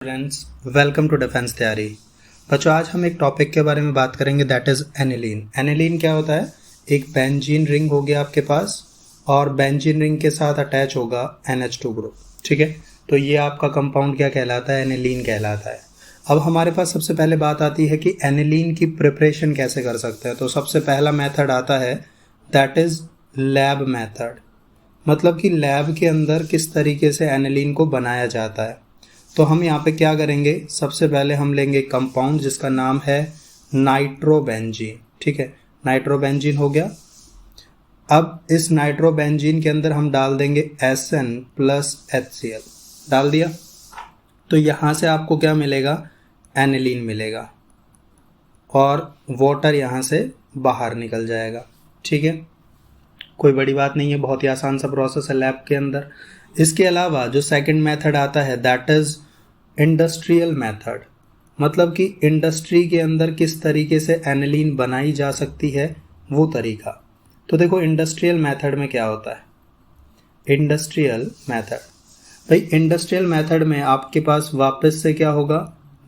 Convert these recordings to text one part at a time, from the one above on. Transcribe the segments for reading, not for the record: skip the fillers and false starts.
Friends, welcome to defence तैयारी। बच्चों, आज हम एक टॉपिक के बारे में बात करेंगे, दैट इज़ एनिलीन। एनिलीन क्या होता है? एक बेंजीन रिंग होगी आपके पास और बेंजीन रिंग के साथ अटैच होगा NH2 ग्रुप। ठीक है, तो ये आपका कंपाउंड क्या कहलाता है? एनिलीन कहलाता है। अब हमारे पास सबसे पहले बात आती है कि एनिलीन की प्रिपरेशन कैसे कर सकते हैं। तो सबसे पहला मेथड आता है, दैट इज़ लैब मेथड। मतलब कि लैब के अंदर किस तरीके से एनिलीन को बनाया जाता है। तो हम यहाँ पे क्या करेंगे, सबसे पहले हम लेंगे कंपाउंड जिसका नाम है नाइट्रोबेंजीन। ठीक है, नाइट्रोबेंजीन हो गया। अब इस नाइट्रोबेंजीन के अंदर हम डाल देंगे SN प्लस HCl। डाल दिया, तो यहाँ से आपको क्या मिलेगा? एनिलीन मिलेगा और वाटर यहाँ से बाहर निकल जाएगा। ठीक है, कोई बड़ी बात नहीं है, बहुत ही आसान सा प्रोसेस है लैब के अंदर। इसके अलावा जो सेकंड मेथड आता है, दैट इज़ इंडस्ट्रियल मेथड। मतलब कि इंडस्ट्री के अंदर किस तरीके से एनिलीन बनाई जा सकती है, वो तरीका। तो देखो, इंडस्ट्रियल मेथड में क्या होता है। इंडस्ट्रियल मेथड, भाई इंडस्ट्रियल मेथड में आपके पास वापस से क्या होगा?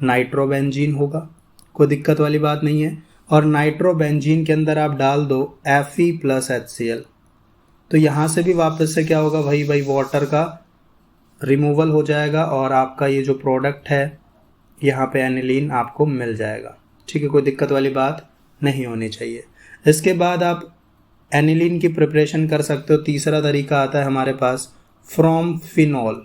नाइट्रोबेंजीन होगा, कोई दिक्कत वाली बात नहीं है। और नाइट्रोबेंजीन के अंदर आप डाल दो Fe प्लस HCl, तो यहाँ से भी वापस से क्या होगा? भाई वाटर का रिमूवल हो जाएगा और आपका ये जो प्रोडक्ट है यहाँ पे एनिलीन आपको मिल जाएगा। ठीक है, कोई दिक्कत वाली बात नहीं होनी चाहिए। इसके बाद आप एनिलीन की प्रिपरेशन कर सकते हो। तीसरा तरीका आता है हमारे पास, फ्रॉम फिनॉल।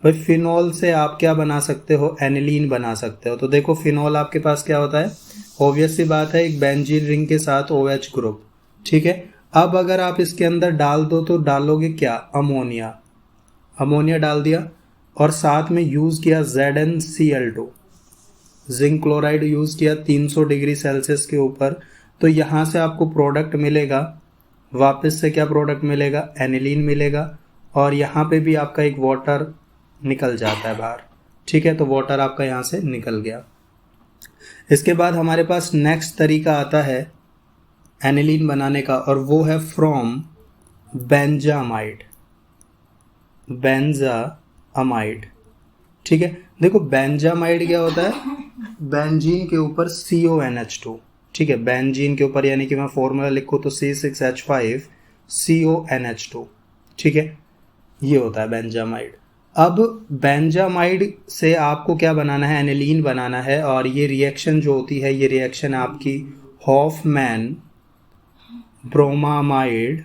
भाई फिनॉल से आप क्या बना सकते हो? एनिलीन बना सकते हो। तो देखो, फिनॉल आपके पास क्या होता है? ऑब्वियस सी बात है, एक बेंजीन रिंग के साथ OH ग्रुप। ठीक है, अब अगर आप इसके अंदर डाल दो तो डालोगे क्या? अमोनिया। अमोनिया डाल दिया और साथ में यूज़ किया ZnCl2, जिंक क्लोराइड यूज़ किया 300 डिग्री सेल्सियस के ऊपर। तो यहाँ से आपको प्रोडक्ट मिलेगा, वापस से क्या प्रोडक्ट मिलेगा? एनिलीन मिलेगा। और यहाँ पे भी आपका एक वाटर निकल जाता है बाहर। ठीक है, तो वाटर आपका यहाँ से निकल गया। इसके बाद हमारे पास नेक्स्ट तरीका आता है एनिलीन बनाने का, और वो है फ्रॉम बेंजामाइड। बेंजामाइड, ठीक है। देखो, बेंजामाइड क्या होता है? बेंजीन के ऊपर CONH2। ठीक है, बेंजीन के ऊपर, यानी कि मैं फॉर्मूला लिखूँ तो C6H5 CONH2। ठीक है, ये होता है बेंजामाइड। अब बेंजामाइड से आपको क्या बनाना है? एनिलीन बनाना है। और ये रिएक्शन जो होती है, ये रिएक्शन आपकी हॉफमैन ब्रोमामाइड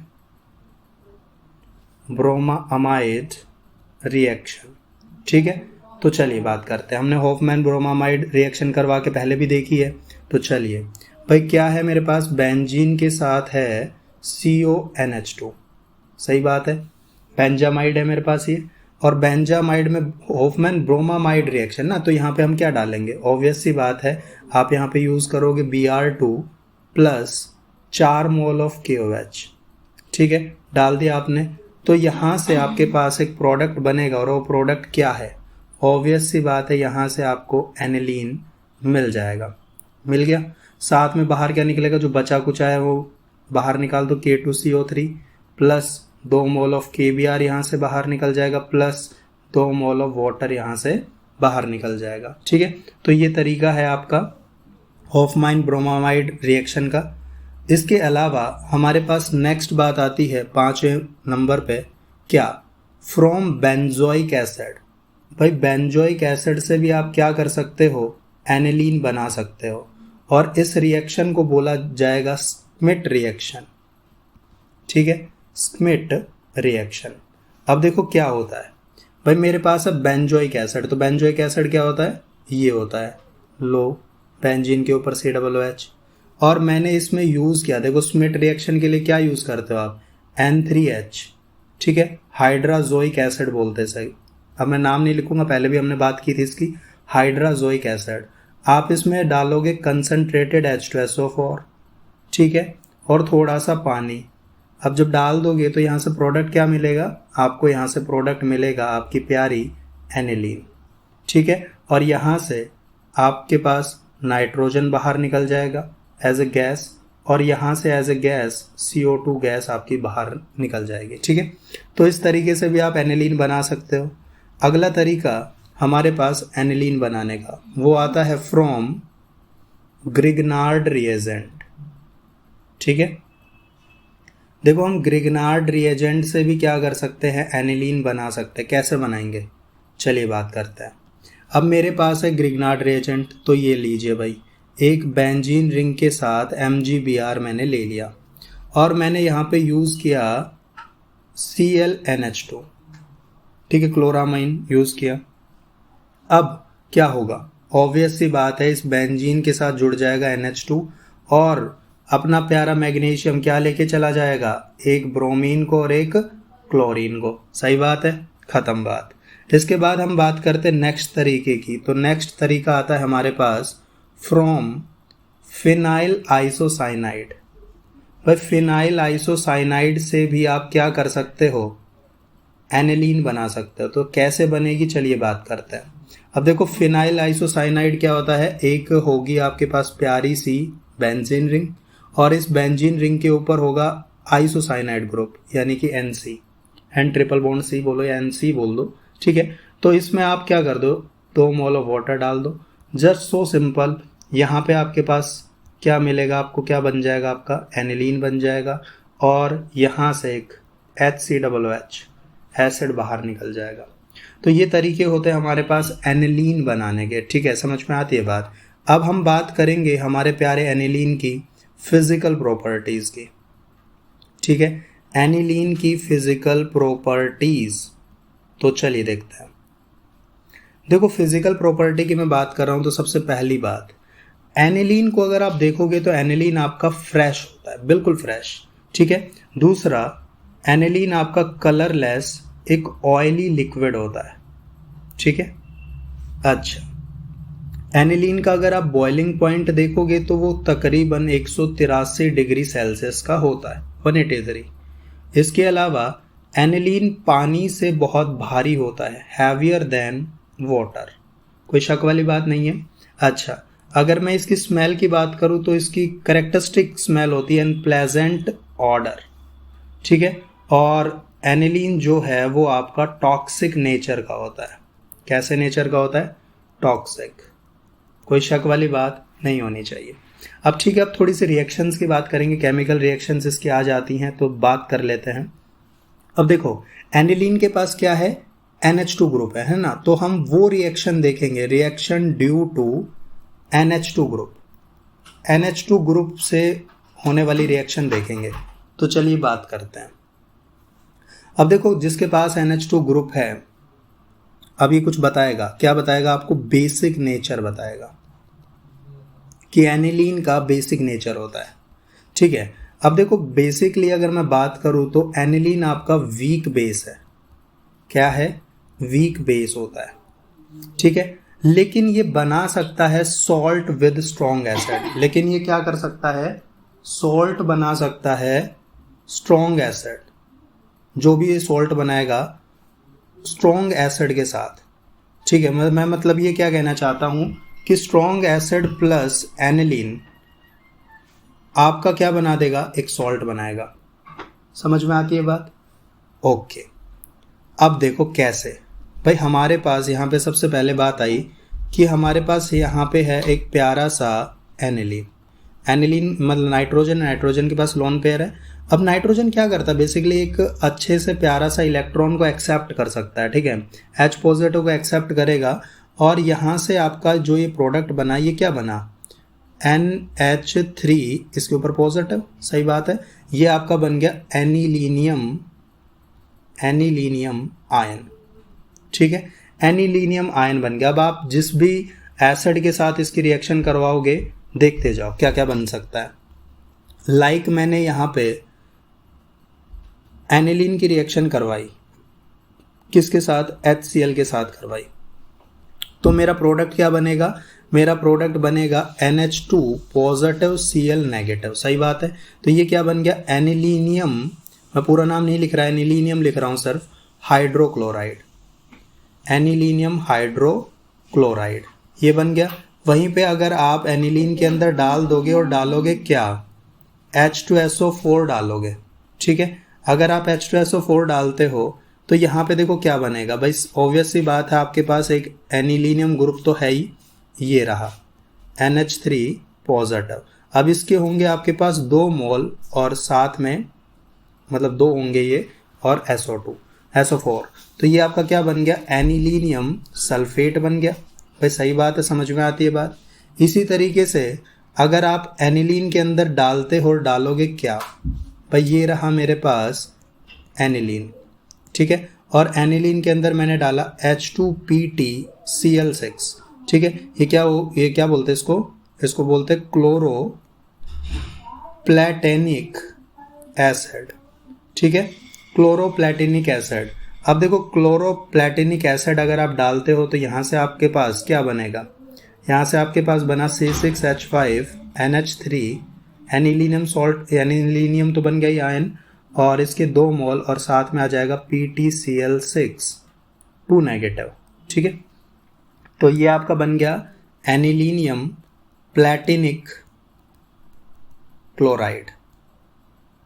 रिएक्शन। ठीक है, तो चलिए बात करते हैं। हमने हॉफमैन ब्रोमामाइड रिएक्शन करवा के पहले भी देखी है, तो चलिए भाई, क्या है मेरे पास? बेंजीन के साथ है CONH2। सही बात है, बेंजामाइड है मेरे पास ये। और बेंजामाइड में हॉफमैन ब्रोमामाइड रिएक्शन ना, तो यहाँ पे हम क्या डालेंगे? ऑब्वियस सी बात है, आप यहाँ पे यूज़ करोगे Br2 plus 4 mole of KOH। ठीक है, डाल दिया आपने। तो यहाँ से आपके पास एक प्रोडक्ट बनेगा, और वो प्रोडक्ट क्या है? ऑब्वियस सी बात है, यहाँ से आपको एनिलीन मिल जाएगा। मिल गया। साथ में बाहर क्या निकलेगा? जो बचा कुचा है वो बाहर निकाल दो, K2CO3 plus 2 mole of KBr यहाँ से बाहर निकल जाएगा, प्लस 2 मोल ऑफ वाटर यहाँ से बाहर निकल जाएगा। ठीक है, तो ये तरीका है आपका हॉफमैन ब्रोमामाइड रिएक्शन का। इसके अलावा हमारे पास नेक्स्ट बात आती है 5वें नंबर पे, क्या? From benzoic acid. भाई बेंजोइक एसिड से भी आप क्या कर सकते हो? एनिलीन बना सकते हो। और इस रिएक्शन को बोला जाएगा स्मिट रिएक्शन। ठीक है, स्मिट रिएक्शन। अब देखो क्या होता है भाई, मेरे पास है बेंजोइक एसिड। तो बेंजोइक एसिड क्या होता है? ये होता है लो, बेंजीन के ऊपर COOH। और मैंने इसमें यूज़ किया, देखो स्मिट रिएक्शन के लिए क्या यूज़ करते हो आप? N3H। ठीक है, हाइड्राजोइक एसिड बोलते हैं। सही, अब मैं नाम नहीं लिखूंगा, पहले भी हमने बात की थी इसकी, हाइड्राजोइक एसिड। आप इसमें डालोगे कंसनट्रेटेड H2SO4। ठीक है, और थोड़ा सा पानी। अब जब डाल दोगे तो यहाँ से प्रोडक्ट क्या मिलेगा? आपको यहाँ से प्रोडक्ट मिलेगा आपकी प्यारी एनिलीन। ठीक है, और यहाँ से आपके पास नाइट्रोजन बाहर निकल जाएगा एज ए गैस, और यहाँ से as a gas CO2 gas आपकी बाहर निकल जाएगी। ठीक है, तो इस तरीके से भी आप एनिलीन बना सकते हो। अगला तरीका हमारे पास एनिलीन बनाने का, वो आता है फ्रॉम ग्रिग्नार्ड रिएजेंट। ठीक है, देखो हम ग्रिग्नार्ड रिएजेंट से भी क्या कर सकते हैं, एनिलीन बना सकते हैं। कैसे बनाएंगे, चलिए बात करते हैं। अब मेरे पास है ग्रिग्नार्ड रिएजेंट, तो ये लीजिए भाई, एक बेंजीन रिंग के साथ MgBr मैंने ले लिया और मैंने यहाँ पे यूज़ किया ClNH2। ठीक है, क्लोरामाइन यूज़ किया। अब क्या होगा, ऑब्वियस सी बात है, इस बेंजीन के साथ जुड़ जाएगा NH2 और अपना प्यारा मैग्नीशियम क्या लेके चला जाएगा, एक ब्रोमीन को और एक क्लोरीन को। सही बात है, ख़त्म बात। इसके बाद हम बात करते हैं नेक्स्ट तरीके की। तो नेक्स्ट तरीका आता है हमारे पास फ्रॉम फिनाइल आइसोसाइनाइड। भाई फिनाइल आइसोसाइनाइड से भी आप क्या कर सकते हो, एनिलीन बना सकते हो। तो कैसे बनेगी, चलिए बात करते हैं। अब देखो फिनाइल आइसोसाइनाइड क्या होता है, एक होगी आपके पास प्यारी सी बेंजीन रिंग और इस बेंजीन रिंग के ऊपर होगा आइसोसाइनाइड ग्रुप यानी कि NC, N triple bond C बोलो या NC बोल दो। ठीक है, तो इसमें आप क्या कर दो, 2 मोल ऑफ वाटर डाल दो, जस्ट सो सिंपल। यहाँ पे आपके पास क्या मिलेगा, आपको क्या बन जाएगा, आपका एनिलीन बन जाएगा और यहाँ से एक HCOOH एसिड बाहर निकल जाएगा। तो ये तरीके होते हैं हमारे पास एनिलीन बनाने के। ठीक है, समझ में आती है बात। अब हम बात करेंगे हमारे प्यारे एनिलीन की फिजिकल प्रॉपर्टीज़ की। ठीक है, एनिलीन की फिजिकल प्रॉपर्टीज़, तो चलिए देखते हैं। देखो फिजिकल प्रॉपर्टी की मैं बात कर रहा हूँ, तो सबसे पहली बात, एनिलीन को अगर आप देखोगे तो एनिलीन आपका फ्रेश होता है, बिल्कुल फ्रेश। ठीक है, दूसरा एनिलीन आपका कलरलेस एक ऑयली लिक्विड होता है। ठीक है, अच्छा, एनिलीन का अगर आप बॉइलिंग पॉइंट देखोगे तो वो तकरीबन 183 डिग्री सेल्सियस का होता है, 183। इसके अलावा एनिलीन पानी से बहुत भारी होता है, हैवियर देन वाटर, कोई शक वाली बात नहीं है। अच्छा, अगर मैं इसकी स्मेल की बात करूँ तो इसकी करेक्टरिस्टिक स्मेल होती है प्लेजेंट ऑर्डर। ठीक है, और एनिलीन जो है वो आपका टॉक्सिक नेचर का होता है। कैसे नेचर का होता है, टॉक्सिक, कोई शक वाली बात नहीं होनी चाहिए। अब ठीक है, अब थोड़ी सी रिएक्शंस की बात करेंगे, केमिकल रिएक्शंस इसकी आ जाती हैं, तो बात कर लेते हैं। अब देखो एनिलीन के पास क्या है, NH2 ग्रुप है ना, तो हम वो रिएक्शन देखेंगे, reaction due to NH2 group, NH2 group से होने वाली रिएक्शन देखेंगे। तो चलिए बात करते हैं। अब देखो जिसके पास NH2 ग्रुप है, अब ये कुछ बताएगा, क्या बताएगा आपको, बेसिक नेचर बताएगा कि एनिलीन का बेसिक नेचर होता है। ठीक है, अब देखो बेसिकली अगर मैं बात करूं तो एनिलीन आपका वीक बेस है। क्या है, वीक बेस होता है। ठीक है, लेकिन ये बना सकता है सॉल्ट विद स्ट्रॉन्ग एसिड, लेकिन ये क्या कर सकता है, सॉल्ट बना सकता है स्ट्रॉन्ग एसिड, जो भी ये सॉल्ट बनाएगा स्ट्रॉन्ग एसिड के साथ। ठीक है, मैं मतलब ये क्या कहना चाहता हूं कि स्ट्रॉन्ग एसिड प्लस एनिलीन आपका क्या बना देगा, एक सॉल्ट बनाएगा। समझ में आती है बात, ओके। अब देखो कैसे, भाई हमारे पास यहाँ पे सबसे पहले बात आई कि हमारे पास यहाँ पे है एक प्यारा सा एनिलीन, एनिलीन मतलब नाइट्रोजन, नाइट्रोजन के पास लोन पेयर है। अब नाइट्रोजन क्या करता है, बेसिकली एक अच्छे से प्यारा सा इलेक्ट्रॉन को एक्सेप्ट कर सकता है। ठीक है, H पॉजिटिव को एक्सेप्ट करेगा और यहाँ से आपका जो ये प्रोडक्ट बना, ये क्या बना, NH3, इसके ऊपर पॉजिटिव, सही बात है, ये आपका बन गया एनिलीनियम, एनिलीनियम आयन। ठीक है, एनिलीनियम आयन बन गया। अब आप जिस भी एसिड के साथ इसकी रिएक्शन करवाओगे, देखते जाओ क्या क्या बन सकता है। लाइक मैंने यहाँ पे एनिलीन की रिएक्शन करवाई, किसके साथ, HCl के साथ करवाई, तो मेरा प्रोडक्ट क्या बनेगा, मेरा प्रोडक्ट बनेगा NH2 पॉजिटिव Cl नेगेटिव। सही बात है, तो ये क्या बन गया, एनिलीनियम, मैं पूरा नाम नहीं लिख रहा, एनिलीनियम लिख रहा हूँ सिर्फ, हाइड्रोक्लोराइड, एनिलीनियम हाइड्रोक्लोराइड, ये बन गया। वहीं पे अगर आप एनिलीन के अंदर डाल दोगे और डालोगे क्या, H2SO4 डालोगे। ठीक है, अगर आप H2SO4 डालते हो तो यहाँ पे देखो क्या बनेगा भाई, ऑब्वियस सी बात है, आपके पास एक एनिलीनियम ग्रुप तो है ही, ये रहा NH3 पॉजिटिव। अब इसके होंगे आपके पास 2 मोल और साथ में मतलब 2 होंगे ये और SO2 SO4, तो ये आपका क्या बन गया, एनिलीनियम सल्फेट बन गया। भाई सही बात है, समझ में आती है बात। इसी तरीके से अगर आप एनिलीन के अंदर डालते हो, डालोगे क्या भाई, ये रहा मेरे पास एनिलीन, ठीक है, और एनिलीन के अंदर मैंने डाला H2PtCl6, ठीक है। ये क्या बोलते हैं इसको बोलते हैं क्लोरो प्लेटेनिक एसिड, ठीक है, क्लोरोप्लेटिनिक एसिड। अब देखो क्लोरोप्लेटिनिक एसिड अगर आप डालते हो तो यहाँ से आपके पास क्या बनेगा, यहाँ से आपके पास बना C6H5NH3, एनिलीनियम सॉल्ट, एनिलीनियम तो बन गया ही आयन, और इसके 2 मोल और साथ में आ जाएगा PtCl6 2 नेगेटिव, ठीक है। तो ये आपका बन गया एनिलीनियम प्लेटिनिक क्लोराइड।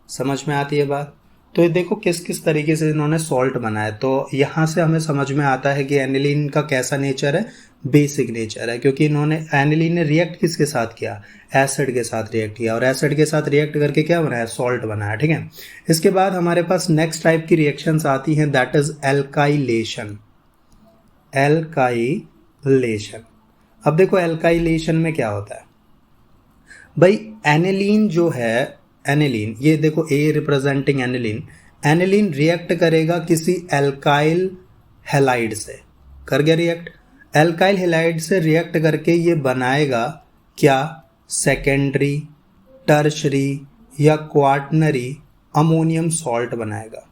समझ में आती है बात। तो ये देखो किस किस तरीके से इन्होंने सॉल्ट बनाया। तो यहाँ से हमें समझ में आता है कि एनिलीन का कैसा नेचर है, बेसिक नेचर है, क्योंकि इन्होंने एनिलीन ने रिएक्ट किसके साथ किया, एसिड के साथ रिएक्ट किया, और एसिड के साथ रिएक्ट करके क्या बनाया, सॉल्ट बनाया, ठीक है। इसके बाद हमारे पास नेक्स्ट टाइप की रिएक्शंस आती हैं, दैट इज एल्काइलेशन। एल्काइलेशन, अब देखो एल्काइलेशन में क्या होता है भाई, एनिलीन जो है, एनिलीन ये देखो ए रिप्रेजेंटिंग एनिलीन, एनिलीन रिएक्ट करेगा किसी एल्काइल हैलाइड से, कर गया रिएक्ट, एल्काइल हैलाइड से रिएक्ट करके ये बनाएगा क्या, सेकेंडरी, टर्शरी या क्वार्टनरी अमोनियम सॉल्ट बनाएगा।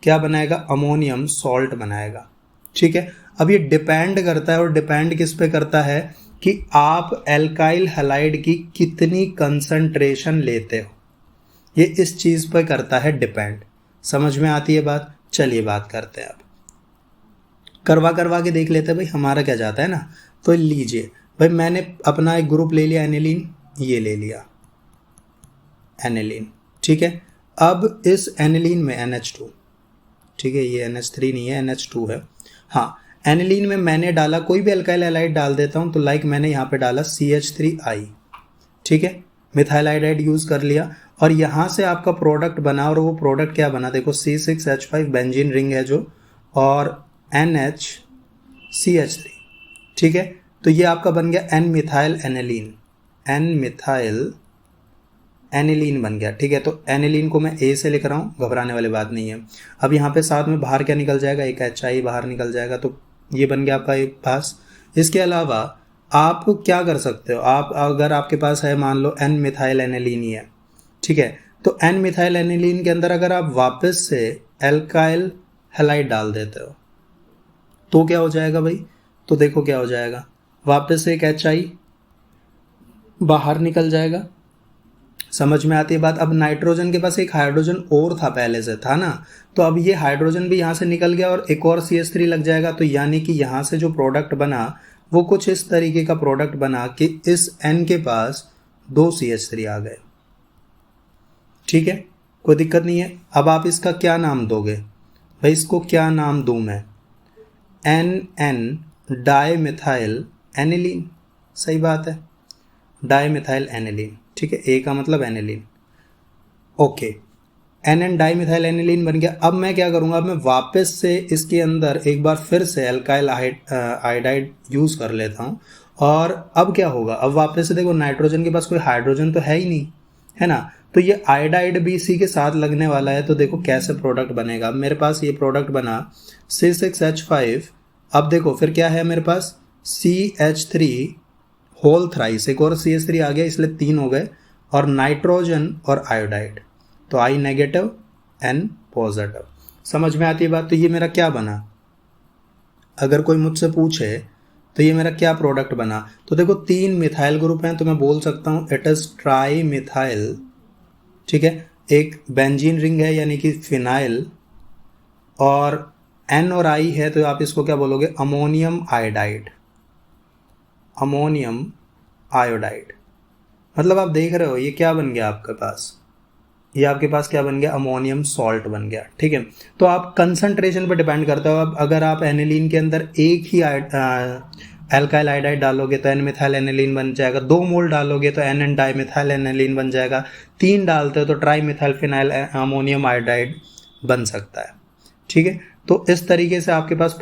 क्या बनाएगा, अमोनियम सॉल्ट बनाएगा, ठीक है। अब ये डिपेंड करता है, और डिपेंड किस पे करता है कि आप एल्काइल हैलाइड की कितनी कंसंट्रेशन लेते हो, ये इस चीज पर करता है डिपेंड। समझ में आती है बात। चलिए बात करते हैं, अब करवा के देख लेते हैं भाई हमारा क्या जाता है ना। तो लीजिए भाई, मैंने अपना एक ग्रुप ले लिया एनिलीन, ये ले लिया एनिलीन, ठीक है। अब इस एनिलीन में NH2, ठीक है, ये NH3 नहीं है, NH2 है, हाँ। एनिलीन में मैंने डाला, कोई भी अल्काइल हैलाइड डाल देता हूं, तो लाइक मैंने यहाँ पे डाला CH3I, ठीक है, मिथाइल आयोडाइड यूज कर लिया, और यहाँ से आपका प्रोडक्ट बना, और वो प्रोडक्ट क्या बना, देखो C6H5 बेंजीन रिंग है जो, और NHCH3, ठीक है। तो ये आपका बन गया N methyl aniline, N methyl aniline बन गया, ठीक है। तो एनिलीन को मैं A से लिख रहा हूँ, घबराने वाली बात नहीं है। अब यहाँ पे साथ में बाहर क्या निकल जाएगा, एक HI बाहर निकल जाएगा, तो ये बन गया आपका एक पास। इसके अलावा आप क्या कर सकते हो, आप अगर आपके पास है मान लो N मिथाइल एनिलीन ही है, ठीक है, तो N मिथाइल एनिलीन के अंदर अगर आप वापस से एल्काइल हैलाइड डाल देते हो तो क्या हो जाएगा भाई, तो देखो क्या हो जाएगा, वापस से एक HI बाहर निकल जाएगा। समझ में आती है बात। अब नाइट्रोजन के पास एक हाइड्रोजन और था, पहले से था ना, तो अब ये हाइड्रोजन भी यहाँ से निकल गया और एक और CH3 लग जाएगा, तो यानी कि यहाँ से जो प्रोडक्ट बना वो कुछ इस तरीके का प्रोडक्ट बना कि इस N के पास 2 CH3 आ गए, ठीक है, कोई दिक्कत नहीं है। अब आप इसका क्या नाम दोगे भाई, इसको क्या नाम दूं मैं, NN डाई मिथाइल एनिलीन, सही बात है, डाई मिथाइल एनिलीन, ठीक है, ए का मतलब aniline, okay, NN di methyl aniline बन गया। अब मैं क्या करूंगा, अब मैं वापस से इसके अंदर एक बार फिर से एल्काइल आयोडाइड यूज कर लेता हूं, और अब क्या होगा, अब वापस से देखो नाइट्रोजन के पास कोई हाइड्रोजन तो है ही नहीं, है ना, तो ये आयोडाइड भी इसी के साथ लगने वाला है। तो देखो कैसे प्रोडक्ट बनेगा, अब मेरे पास ये प्रोडक्ट बना C6H5, अब देखो फिर क्या है मेरे पास CH3 होल थ्राइस, एक और CH3 आ गया, इसलिए 3 हो गए, और नाइट्रोजन और आयोडाइड, तो I नेगेटिव N पॉजिटिव। समझ में आती है बात। तो ये मेरा क्या बना, अगर कोई मुझसे पूछे तो ये मेरा क्या प्रोडक्ट बना, तो देखो 3 मिथाइल ग्रुप हैं, तो मैं बोल सकता हूँ इट इज ट्राई मिथाइल, ठीक है, एक बेंजीन रिंग है यानी कि फिनाइल, और N और I है तो आप इसको क्या बोलोगे, अमोनियम आयोडाइड, अमोनियम आयोडाइड। मतलब आप देख रहे हो ये क्या बन गया आपके पास, ये आपके पास क्या बन गया, अमोनियम सॉल्ट बन गया। ठीक है, तो आप कंसंट्रेशन पर डिपेंड करता हो। अब अगर आप एनिलीन के अंदर एक ही एल्काइल आयोडाइड डालोगे तो एन मिथाइल एनिलीन बन जाएगा, 2 मोल डालोगे तो N N dimethyl aniline बन जाएगा, 3 डालते हो तो trimethyl phenyl ammonium iodide बन सकता है। ठीक है, तो इस तरीके से आपके पास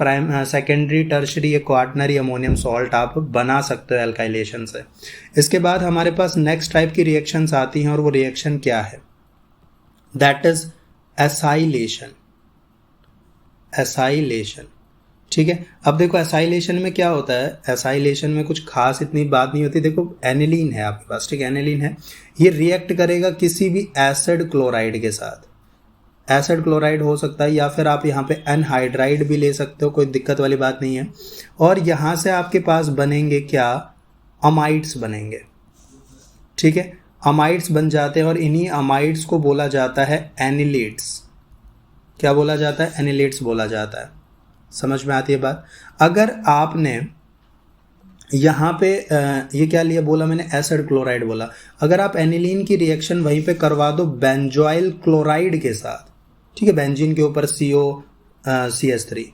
सेकेंडरी टर्शरी या क्वार्टनरी अमोनियम सॉल्ट आप बना सकते हो एल्काइलेशन से। इसके बाद हमारे पास नेक्स्ट टाइप की रिएक्शंस आती हैं और वो रिएक्शन क्या है, दैट इज एसाइलेशन। एसाइलेशन, ठीक है। अब देखो एसाइलेशन में क्या होता है, एसाइलेशन में कुछ खास इतनी बात नहीं होती। देखो एनिलीन है आपके पास, ठीक है, एनिलीन है, ये रिएक्ट करेगा किसी भी एसिड क्लोराइड के साथ। एसिड क्लोराइड हो सकता है या फिर आप यहाँ पे एनहाइड्राइड भी ले सकते हो, कोई दिक्कत वाली बात नहीं है। और यहाँ से आपके पास बनेंगे क्या, अमाइड्स बनेंगे। ठीक है, अमाइड्स बन जाते हैं और इन्हीं अमाइड्स को बोला जाता है एनिलेट्स। क्या बोला जाता है, एनिलेट्स बोला जाता है। समझ में आती है बात। अगर आपने यहाँ पे ये क्या लिया, बोला मैंने एसिड क्लोराइड बोला, अगर आप एनिलीन की रिएक्शन वहीं पे करवा दो बेंजोइल क्लोराइड के साथ, ठीक है, बेंजीन के ऊपर COCH3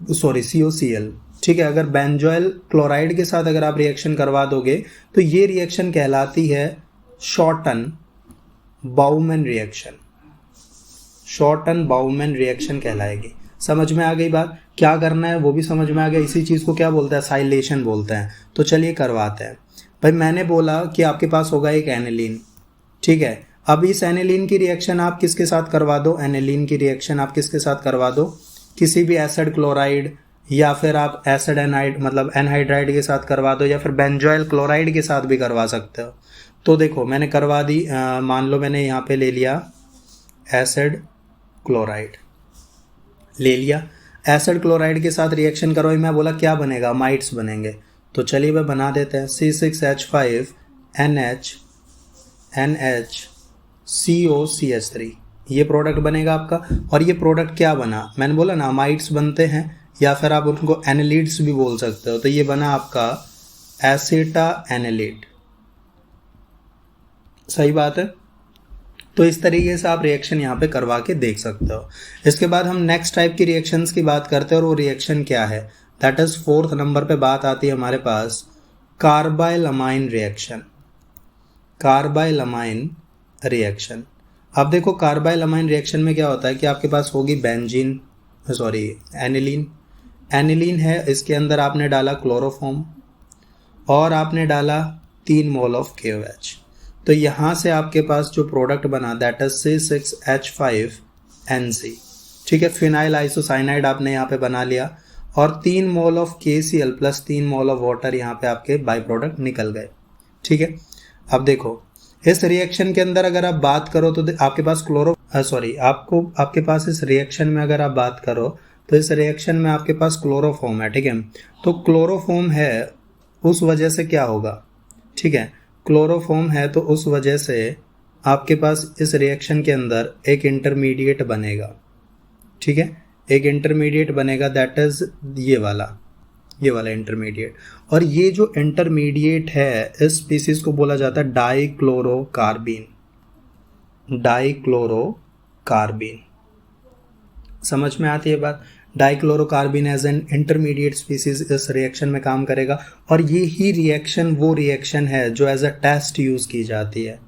सॉरी COCl, ठीक है, अगर बेंजोइल क्लोराइड के साथ अगर आप रिएक्शन करवा दोगे तो ये रिएक्शन कहलाती है Schotten Baumann reaction. Schotten Baumann reaction कहलाएगी। समझ में आ गई बात, क्या करना है वो भी समझ में आ गया। इसी चीज़ को क्या बोलते हैं, एसाइलेशन बोलते हैं। तो चलिए करवाते हैं। भाई मैंने बोला कि आपके पास होगा एक एनिलीन, ठीक है। अब इस एनिलीन की रिएक्शन आप किसके साथ करवा दो, एनिलीन की रिएक्शन आप किसके साथ करवा दो, किसी भी एसिड क्लोराइड या फिर आप एसिड एनाइड मतलब एनहाइड्राइड के साथ करवा दो या फिर बेंजोइल क्लोराइड के साथ भी करवा सकते हो। तो देखो मैंने करवा दी, मान लो मैंने यहाँ पे ले लिया एसिड क्लोराइड, ले लिया, एसिड क्लोराइड के साथ रिएक्शन करवाई, मैं बोला क्या बनेगा, अमाइड्स बनेंगे। तो चलिए वह बना देते हैं, C6H5NH ये प्रोडक्ट बनेगा आपका। और ये प्रोडक्ट क्या बना, मैंने बोला ना अमाइड्स बनते हैं या फिर आप उनको एनिलीड्स भी बोल सकते हो। तो ये बना आपका एसिटा एनिलीड, सही बात है। तो इस तरीके से आप रिएक्शन यहाँ पे करवा के देख सकते हो। इसके बाद हम नेक्स्ट टाइप की रिएक्शंस की बात करते हैं और वो रिएक्शन क्या है, दैट इज 4th नंबर पे बात आती है हमारे पास कार्बाइलमाइन रिएक्शन। कार्बाइलमाइन रिएक्शन, अब देखो कार्बाइलमाइन रिएक्शन में क्या होता है कि आपके पास होगी बेंजीन सॉरी एनिलीन, एनिलीन है, इसके अंदर आपने डाला क्लोरोफॉर्म और आपने डाला 3 मोल ऑफ KOH। तो यहाँ से आपके पास जो प्रोडक्ट बना दैट इज C6H5NC, ठीक है, फिनाइल आइसोसाइनाइड आपने यहाँ पे बना लिया और 3 mole of KCl plus 3 mole of water यहाँ पे आपके बाई प्रोडक्ट निकल गए। ठीक है, अब देखो इस रिएक्शन के अंदर अगर आप बात करो तो आपके पास आपके पास इस रिएक्शन में अगर आप बात करो तो इस रिएक्शन में आपके पास क्लोरोफॉर्म है, ठीक है। तो क्लोरोफॉर्म है उस वजह से क्या होगा, ठीक है, क्लोरोफॉर्म है तो उस वजह से आपके पास इस रिएक्शन के अंदर एक इंटरमीडिएट बनेगा, ठीक है, एक इंटरमीडिएट बनेगा दैट इज ये वाला इंटरमीडिएट। और ये जो इंटरमीडिएट है इस स्पीसीज को बोला जाता है डाइक्लोरोकार्बीन। डाइक्लोरोकार्बीन, समझ में आती है बात। Dichlorocarbene as an intermediate species इस रिएक्शन में काम करेगा और ये ही रिएक्शन वो रिएक्शन है जो एज अ टेस्ट यूज़ की जाती है,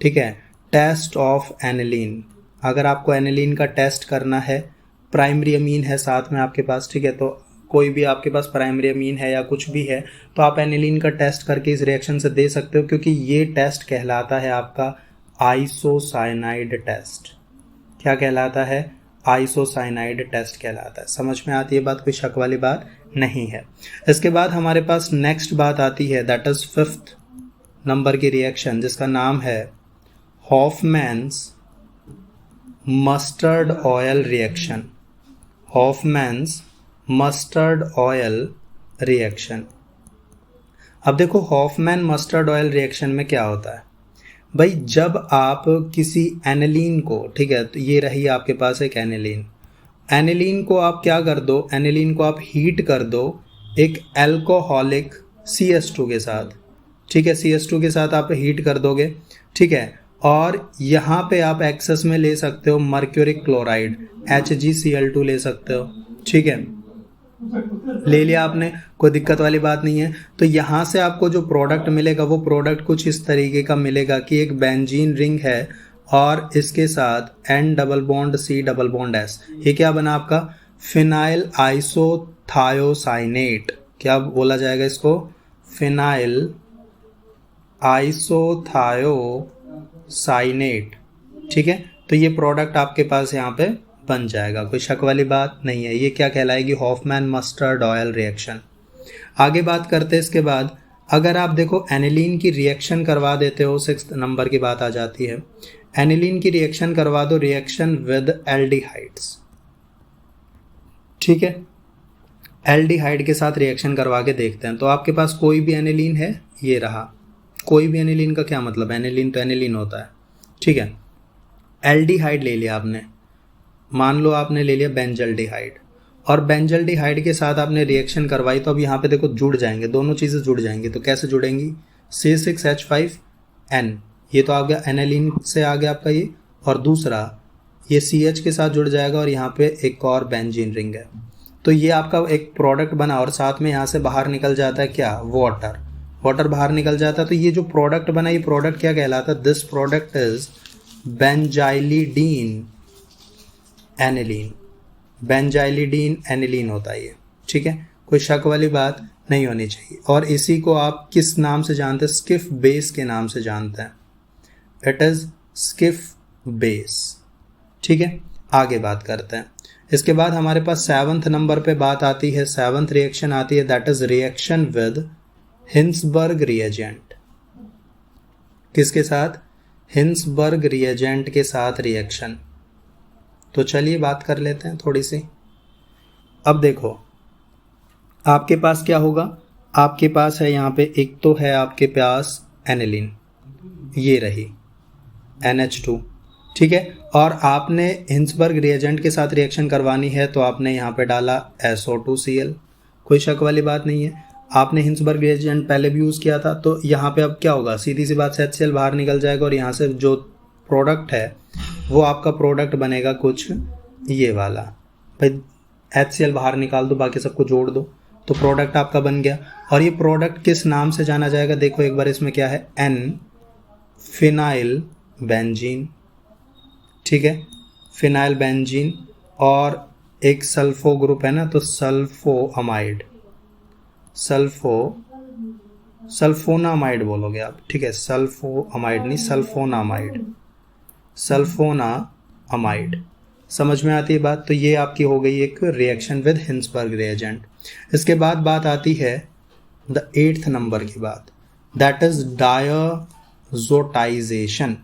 ठीक है, टेस्ट ऑफ एनिलीन। अगर आपको एनिलीन का टेस्ट करना है, प्राइमरी अमीन है साथ में आपके पास, ठीक है, तो कोई भी आपके पास प्राइमरी अमीन है या कुछ भी है तो आप एनिलीन का टेस्ट करके इस रिएक्शन से दे सकते हो, क्योंकि ये टेस्ट कहलाता है आपका आइसोसाइनाइड टेस्ट। क्या कहलाता है, आइसोसाइनाइड टेस्ट कहलाता है। समझ में आती है बात, कोई शक वाली बात नहीं है। इसके बाद हमारे पास नेक्स्ट बात आती है दैट इज 5th नंबर की रिएक्शन जिसका नाम है Hoffmann's mustard oil reaction. Hoffmann's mustard oil reaction. अब देखो हॉफमैन मस्टर्ड ऑयल रिएक्शन में क्या होता है भाई, जब आप किसी एनिलीन को, ठीक है, तो ये रही आपके पास एक एनिलीन को आप क्या कर दो, एनिलीन को आप हीट कर दो एक एल्कोहलिक CH2 के साथ, ठीक है, CH2 के साथ आप हीट कर दोगे, ठीक है, और यहाँ पे आप एक्सेस में ले सकते हो मर्क्यूरिक क्लोराइड HgCl2 ले सकते हो, ठीक है, ले लिया आपने, कोई दिक्कत वाली बात नहीं है। तो यहाँ से आपको जो प्रोडक्ट मिलेगा वो प्रोडक्ट कुछ इस तरीके का मिलेगा कि एक बेंजीन रिंग है और इसके साथ N double bond C double bond S, ये क्या बना आपका फिनाइल आइसोथायोसाइनेट। क्या बोला जाएगा इसको, फिनाइल आइसोथायोसाइनेट, ठीक है। तो ये प्रोडक्ट आपके पास यहाँ पे बन जाएगा, कोई शक वाली बात नहीं है। ये क्या कहलाएगी, हॉफमैन मस्टर्ड ऑयल रिएक्शन। आगे बात करते हैं इसके बाद, अगर आप देखो एनिलीन की रिएक्शन करवा देते हो, 6 नंबर की बात आ जाती है, एनिलीन की रिएक्शन करवा दो, रिएक्शन विद एल्डिहाइड्स, ठीक है, एल्डिहाइड के साथ रिएक्शन करवा के देखते हैं। तो आपके पास कोई भी एनिलीन है, ये रहा, कोई भी एनिलीन का क्या मतलब, एनिलीन तो एनिलीन होता है, ठीक है। एल्डिहाइड ले लिया आपने, मान लो आपने ले लिया बेंजल्डिहाइड, और बेंजल्डिहाइड के साथ आपने रिएक्शन करवाई, तो अब यहाँ पे देखो जुड़ जाएंगे, दोनों चीज़ें जुड़ जाएंगी। तो कैसे जुड़ेंगी, C6H5N, ये तो आ गया एनिलीन से आ गया आपका ये, और दूसरा ये CH के साथ जुड़ जाएगा और यहाँ पे एक और बेंजीन रिंग है। तो ये आपका एक प्रोडक्ट बना और साथ में यहाँ से बाहर निकल जाता है क्या, वाटर, वाटर बाहर निकल जाता है। तो ये जो प्रोडक्ट बना, ये प्रोडक्ट क्या कहलाता है, this product is benzylidene aniline, benzylidene aniline होता है ये, ठीक है, कोई शक वाली बात नहीं होनी चाहिए। और इसी को आप किस नाम से जानते हैं, स्किफ बेस के नाम से जानते हैं, इट इज स्किफ बेस, ठीक है। आगे बात करते हैं, इसके बाद हमारे पास 7th नंबर पे बात आती है, 7th रिएक्शन आती है, that is reaction with Hinsberg reagent. किसके साथ, हिंसबर्ग रिएजेंट के साथ रिएक्शन। तो चलिए बात कर लेते हैं थोड़ी सी। अब देखो आपके पास क्या होगा, आपके पास है यहाँ पे एक तो है आपके पास एनिलीन, ये रही NH2, ठीक है, और आपने हिंसबर्ग रिएजेंट के साथ रिएक्शन करवानी है तो आपने यहाँ पे डाला SO2Cl, कोई शक वाली बात नहीं है। आपने हिंसबर्ग रिएजेंट पहले भी यूज़ किया था, तो यहाँ पे अब क्या होगा, सीधी सी बात से HCl बाहर निकल जाएगा और यहाँ से जो प्रोडक्ट है वो आपका प्रोडक्ट बनेगा कुछ ये वाला, भाई HCl बाहर निकाल दो, बाकी सबको जोड़ दो, तो प्रोडक्ट आपका बन गया। और ये प्रोडक्ट किस नाम से जाना जाएगा, देखो एक बार इसमें क्या है, N फिनाइल बेंजीन, ठीक है, फिनाइल बेंजीन, और एक सल्फो ग्रुप है ना, तो सल्फोअमाइड, सल्फोनामाइड बोलोगे आप, ठीक है, सल्फोअमाइड नहीं, सल्फोनामाइड, सल्फोनाअमाइड, समझ में आती है बात। तो ये आपकी हो गई एक रिएक्शन विद हिंसबर्ग रिएजेंट। इसके बाद बात आती है द 8th नंबर की बात, दैट इज डायाजोटाइजेशन,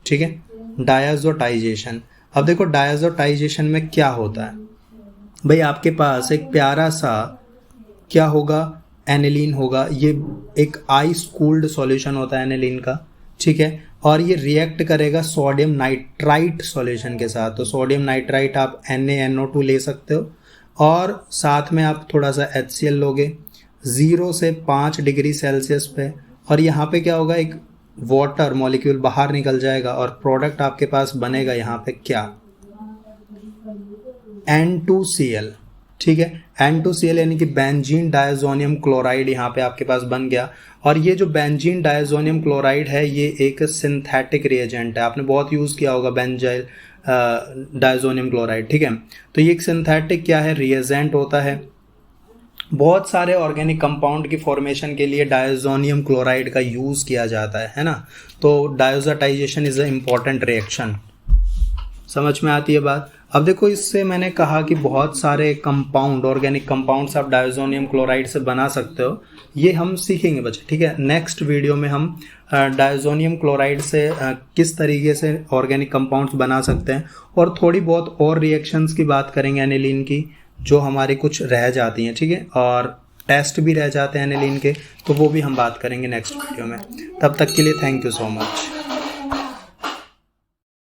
ठीक है, डायाजोटाइजेशन। अब देखो डायाजोटाइजेशन में क्या होता है, भाई आपके पास एक प्यारा सा क्या होगा, एनिलीन होगा, ये एक आइस कूल्ड सॉल्यूशन होता है एनिलीन का, ठीक है, और ये रिएक्ट करेगा सोडियम नाइट्राइट सॉल्यूशन के साथ। तो सोडियम नाइट्राइट आप NaNO2 ले सकते हो, और साथ में आप थोड़ा सा HCl लोगे 0 से 5 डिग्री सेल्सियस पे, और यहाँ पे क्या होगा, एक वाटर मॉलिक्यूल बाहर निकल जाएगा और प्रोडक्ट आपके पास बनेगा यहाँ पे क्या, N2Cl, ठीक है, N2Cl यानी कि बेंजीन डायजोनियम क्लोराइड यहाँ पे आपके पास बन गया। और ये जो बेंजीन डायजोनियम क्लोराइड है ये एक सिंथेटिक रिएजेंट है, आपने बहुत यूज़ किया होगा बेंजाइल डायजोनियम क्लोराइड, ठीक है। तो ये एक सिंथेटिक क्या है, रिएजेंट होता है। बहुत सारे ऑर्गेनिक कंपाउंड की फॉर्मेशन के लिए डायजोनियम क्लोराइड का यूज़ किया जाता है ना। तो डायोजाटाइजेशन इज़ अ इम्पॉर्टेंट रिएक्शन, समझ में आती है बात। अब देखो इससे मैंने कहा कि बहुत सारे कंपाउंड, ऑर्गेनिक कंपाउंड्स आप डायजोनियम क्लोराइड से बना सकते हो, ये हम सीखेंगे बच्चे, ठीक है। नेक्स्ट वीडियो में हम डायजोनियम क्लोराइड से किस तरीके से ऑर्गेनिक कंपाउंड्स बना सकते हैं, और थोड़ी बहुत और रिएक्शंस की बात करेंगे एनिलीन की, जो हमारी कुछ रह जाती हैं, ठीक है, और टेस्ट भी रह जाते हैं एनिलीन के, तो वो भी हम बात करेंगे नेक्स्ट वीडियो में। तब तक के लिए थैंक यू सो मच।